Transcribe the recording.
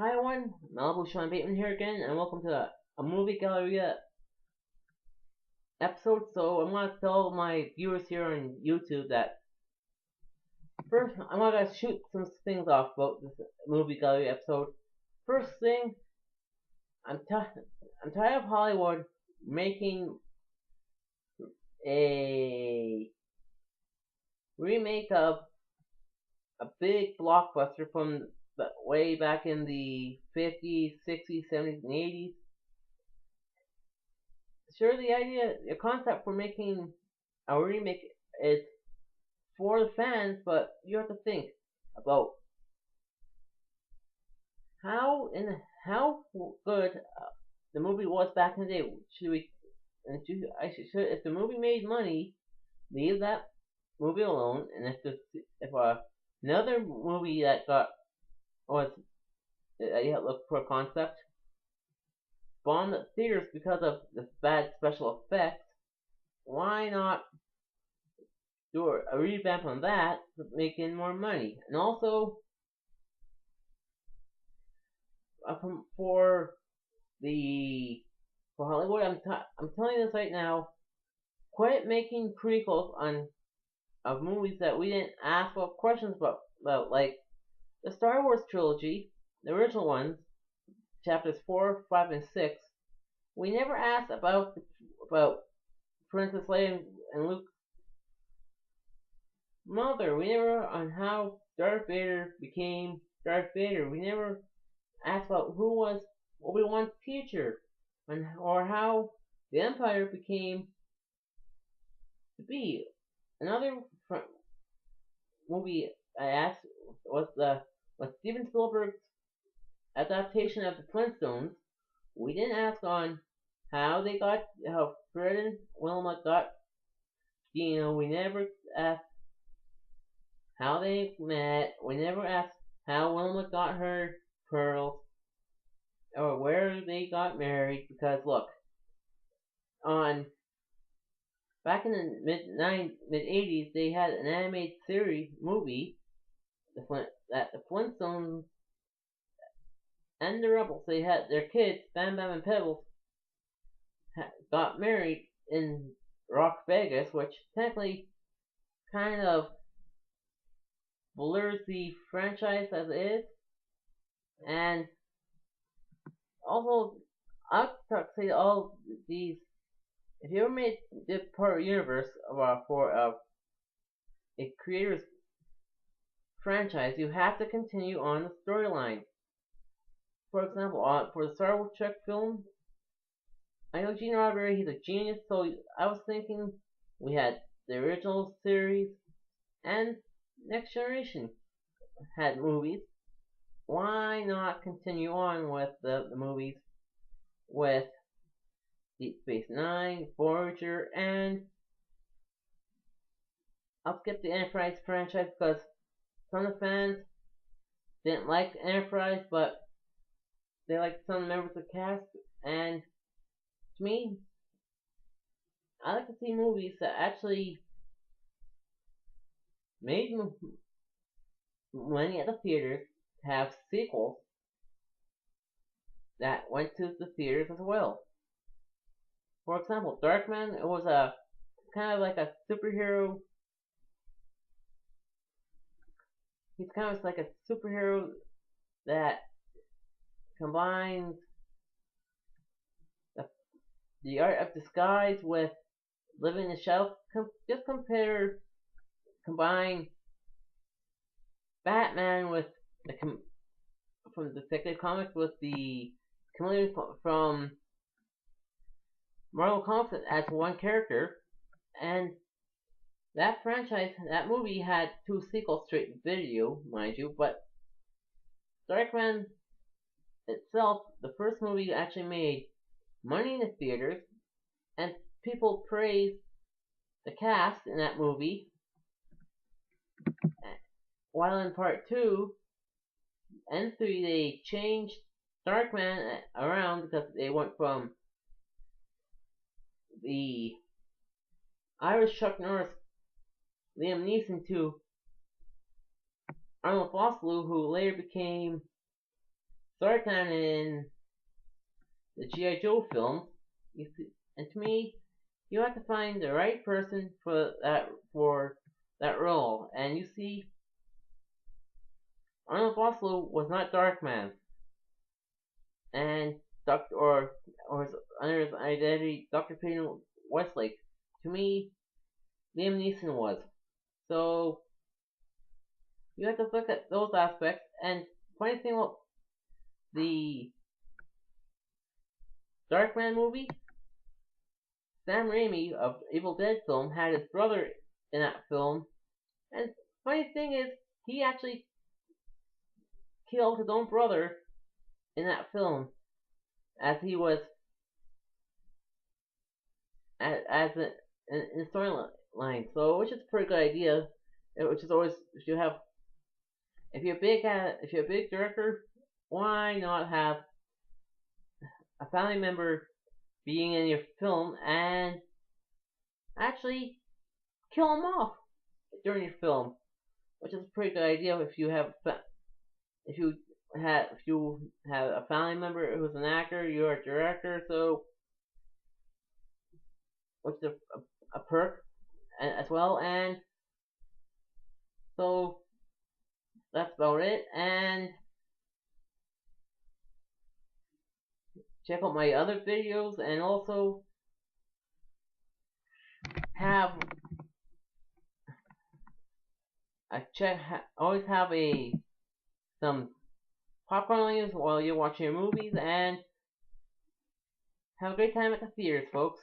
Hi everyone, Malibu Sean Bateman here again, and welcome to a movie gallery episode. So I'm gonna tell my viewers here on YouTube that first I'm gonna shoot some things off about this movie gallery episode. First thing, I'm tired of Hollywood making a remake of a big blockbuster from way back in the 50s, 60s, 70s, and 80s. Sure, the concept for making a remake is for the fans, but you have to think about how good the movie was back in the day. Should we? And if the movie made money, leave that movie alone. And if another movie that got was you have to look for a concept bombed at theaters because of the bad special effects, why not do a revamp on that to make in more money? And also for the for Hollywood, I'm telling you this right now. Quit making prequels of movies that we didn't ask for questions about, like the Star Wars trilogy, the original ones, chapters 4, 5, and 6. We never asked about Princess Leia and Luke's mother. We never on how Darth Vader became Darth Vader. We never asked about who was Obi-Wan's teacher, or how the Empire became to be. Another movie I asked was Steven Spielberg's adaptation of the Flintstones. We didn't ask on how Fred and Wilma got Dino. We never asked how they met. We never asked how Wilma got her pearls or where they got married. Because look, on back in the mid '80s, they had an animated series movie, that the Flintstones and the Rebels, they had their kids, Bam Bam and Pebbles, got married in Rock Vegas, which technically kind of blurs the franchise as it is. And also, I would say all these, if you ever made this part of the universe for a creator's franchise, you have to continue on the storyline. For example, for the Star Wars Trek film, I know Gene Roddenberry, he's a genius, so I was thinking we had the original series and Next Generation had movies. Why not continue on with the movies with Deep Space Nine, Voyager, and I'll skip the Enterprise franchise because some of the fans didn't like Enterprise, but they liked some members of the cast. And to me, I like to see movies that actually made money at the theaters have sequels that went to the theaters as well. For example, Darkman, it was a kind of like a superhero. He's kind of like a superhero that combines the, the art of disguise with living in the shadows. Just combine Batman with the from Detective Comics with the chameleon from Marvel Comics as one character, and that movie had two sequels straight to video, mind you, but Darkman itself, the first movie actually made money in the theaters, and people praised the cast in that movie, while in part 2 and 3 they changed Darkman around because they went from the Irish Chuck Norris, Liam Neeson to Arnold Vosloo, who later became Sartan in the G.I. Joe film, you see, and to me, you have to find the right person for that role. And you see, Arnold Vosloo was not Darkman, and Doctor or his, under his identity, Dr. Peyton Westlake. To me, Liam Neeson was. So you have to look at those aspects. And funny thing about the Darkman movie, Sam Raimi of Evil Dead film had his brother in that film. And funny thing is, he actually killed his own brother in that film as he was as in storyline. So, which is a pretty good idea. Which is always if you're a big director, why not have a family member being in your film and actually kill him off during your film, which is a pretty good idea if you if you have a family member who's an actor, you're a director, so which is a perk as well, and so that's about it. And check out my other videos, and also have always have a some popcorn links while you're watching your movies, and have a great time at the theaters, folks.